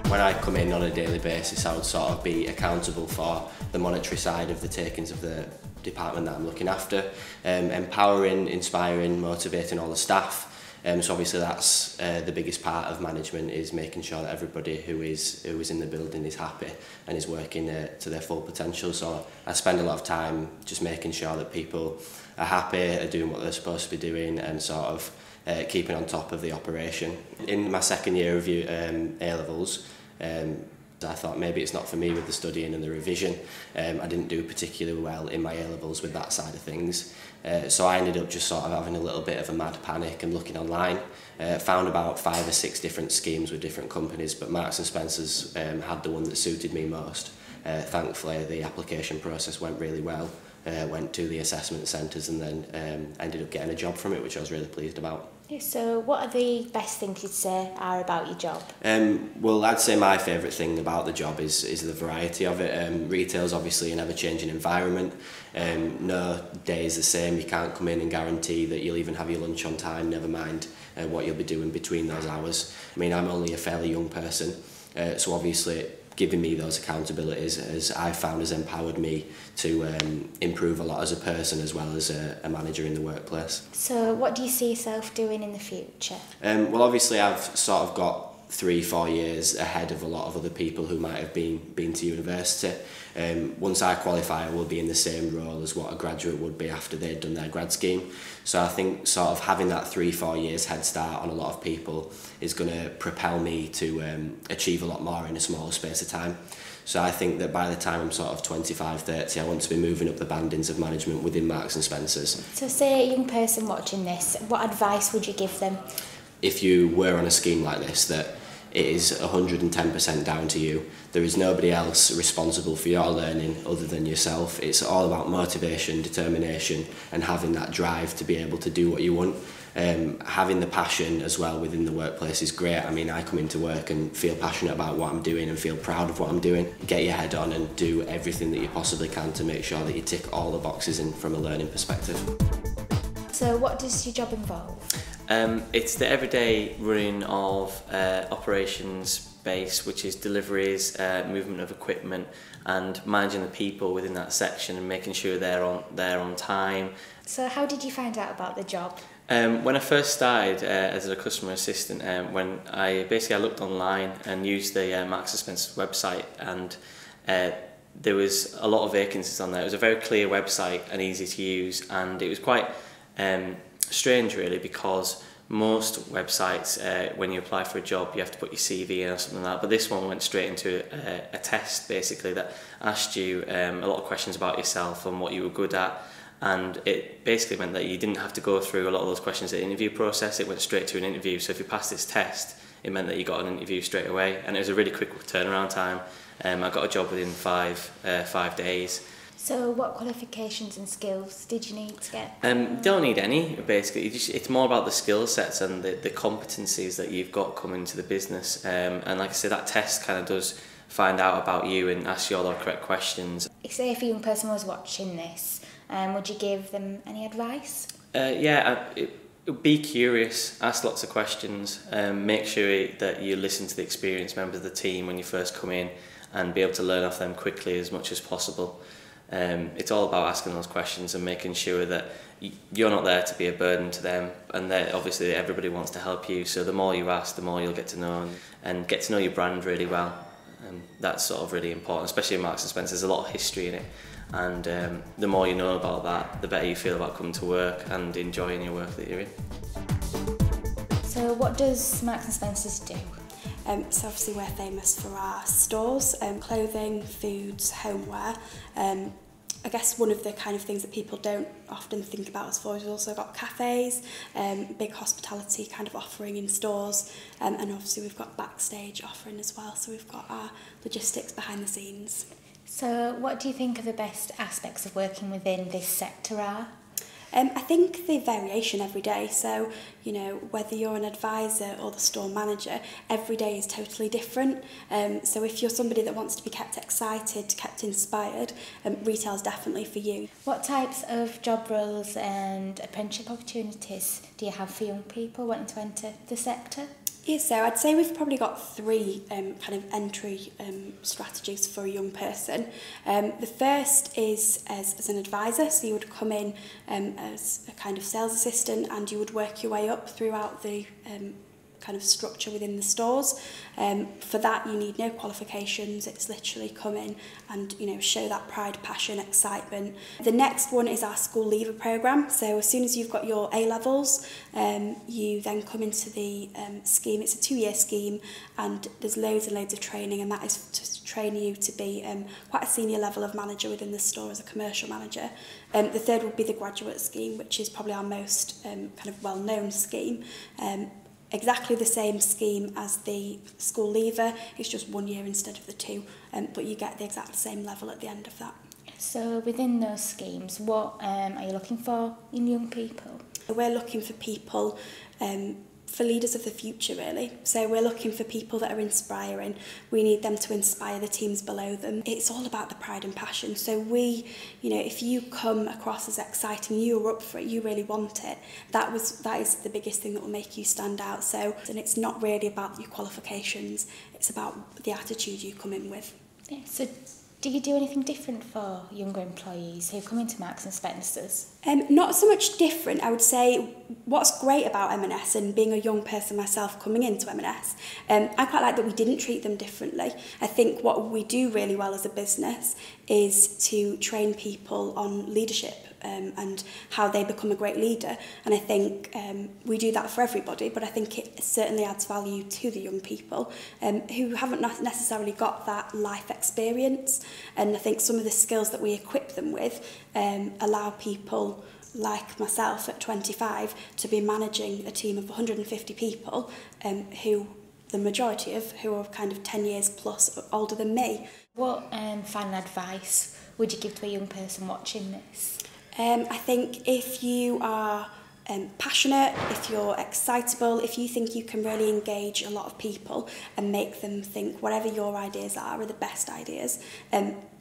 When I come in on a daily basis, I would sort of be accountable for the monetary side of the takings of the department that I'm looking after, empowering, inspiring, motivating all the staff. So obviously that's the biggest part of management, is making sure that everybody who is in the building is happy and is working to their full potential. So I spend a lot of time just making sure that people are happy, are doing what they're supposed to be doing, and sort of keeping on top of the operation. In my second year of A-levels, I thought maybe it's not for me with the studying and the revision. I didn't do particularly well in my A-levels with that side of things. So I ended up just sort of having a little bit of a mad panic and looking online. Found about 5 or 6 different schemes with different companies, but Marks and Spencer's had the one that suited me most. Thankfully, the application process went really well. Went to the assessment centres and then ended up getting a job from it, which I was really pleased about. So what are the best things you'd say are about your job? Well, I'd say my favourite thing about the job is the variety of it. Retail's obviously an ever-changing environment. No day is the same. You can't come in and guarantee that you'll even have your lunch on time, never mind what you'll be doing between those hours. I mean, I'm only a fairly young person, so obviously giving me those accountabilities, as I found, has empowered me to improve a lot as a person as well as a manager in the workplace. So what do you see yourself doing in the future? Well, obviously I've sort of got 3-4 years ahead of a lot of other people who might have been to university. Once I qualify, I will be in the same role as what a graduate would be after they'd done their grad scheme. So I think sort of having that 3-4 years head start on a lot of people is going to propel me to achieve a lot more in a smaller space of time. So I think that by the time I'm sort of 25-30, I want to be moving up the bandings of management within Marks and Spencer's. So say a young person watching this, what advice would you give them? If you were on a scheme like this, that it is 110% down to you. There is nobody else responsible for your learning other than yourself. It's all about motivation, determination, and having that drive to be able to do what you want. Having the passion as well within the workplace is great. I mean, I come into work and feel passionate about what I'm doing and feel proud of what I'm doing. Get your head on and do everything that you possibly can to make sure that you tick all the boxes in from a learning perspective. So what does your job involve? It's the everyday running of operations base, which is deliveries, movement of equipment, and managing the people within that section and making sure they're on time. So how did you find out about the job? When I first started as a customer assistant, when I looked online and used the Marks and Spencer website, and there was a lot of vacancies on there. It was a very clear website and easy to use, and it was quite strange really, because most websites, when you apply for a job, you have to put your CV in or something like that, but this one went straight into a test basically that asked you a lot of questions about yourself and what you were good at, and it basically meant that you didn't have to go through a lot of those questions at the interview process. It went straight to an interview, so if you passed this test, it meant that you got an interview straight away, and it was a really quick turnaround time. I got a job within 5 days. So what qualifications and skills did you need to get? Don't need any, basically. It's more about the skill sets and the competencies that you've got coming to the business. And like I said, that test kind of does find out about you and ask you all the correct questions. Say if a young person was watching this, would you give them any advice? Be curious, ask lots of questions, make sure that you listen to the experienced members of the team when you first come in and be able to learn off them quickly as much as possible. It's all about asking those questions and making sure that you're not there to be a burden to them, and that obviously everybody wants to help you, so the more you ask, the more you'll get to know and get to know your brand really well. That's sort of really important, especially in Marks and Spencer. There's a lot of history in it, and the more you know about that, the better you feel about coming to work and enjoying your work that you're in. So what does Marks and Spencer's do? So obviously we're famous for our stores, clothing, foods, homeware. I guess one of the kind of things that people don't often think about us for is we've also got cafes, big hospitality kind of offering in stores, and obviously we've got backstage offering as well, so we've got our logistics behind the scenes. So what do you think are the best aspects of working within this sector are? I think the variation every day, so you know, whether you're an advisor or the store manager, every day is totally different. So if you're somebody that wants to be kept excited, kept inspired, retail's definitely for you. What types of job roles and apprenticeship opportunities do you have for young people wanting to enter the sector? Yeah, so I'd say we've probably got three kind of entry strategies for a young person. The first is as an advisor, so you would come in as a kind of sales assistant and you would work your way up throughout the kind of structure within the stores. For that you need no qualifications, it's literally come in and show that pride, passion, excitement. The next one is our school leaver programme, so as soon as you've got your A-levels you then come into the scheme. It's a 2-year scheme and there's loads and loads of training, and that is to train you to be quite a senior level of manager within the store as a commercial manager. The third would be the graduate scheme, which is probably our most kind of well-known scheme. Exactly the same scheme as the school leaver, it's just 1 year instead of the 2, but you get the exact same level at the end of that. So within those schemes, what are you looking for in young people? We're looking for people, for leaders of the future really. So we're looking for people that are inspiring. We need them to inspire the teams below them. It's all about the pride and passion. So if you come across as exciting, you're up for it, you really want it, that is the biggest thing that will make you stand out. And it's not really about your qualifications, it's about the attitude you come in with. Yeah, so do you do anything different for younger employees who come into Marks and Spencers? Not so much different. I would say what's great about M&S, and being a young person myself coming into M&S, I quite like that we didn't treat them differently. I think what we do really well as a business is to train people on leadership and how they become a great leader. And I think we do that for everybody, but I think it certainly adds value to the young people who haven't necessarily got that life experience. And I think some of the skills that we equip them with allow people like myself at 25 to be managing a team of 150 people who the majority of who are kind of 10 years plus older than me. What final advice would you give to a young person watching this? I think if you are passionate, if you're excitable, if you think you can really engage a lot of people and make them think whatever your ideas are the best ideas,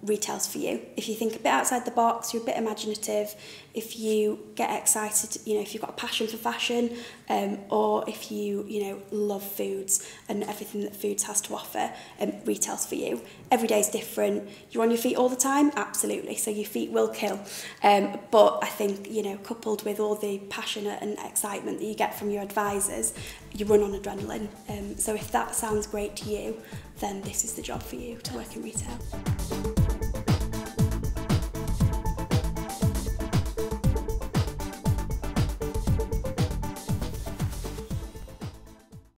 retail's for you. If you think a bit outside the box, you're a bit imaginative, if you get excited, if you've got a passion for fashion, or if you love foods and everything that foods has to offer, retail's for you. Every day's different. You're on your feet all the time? Absolutely. So your feet will kill. But I think, coupled with all the passion and excitement that you get from your advisors, you run on adrenaline. So if that sounds great to you, then this is the job for you, to work in retail.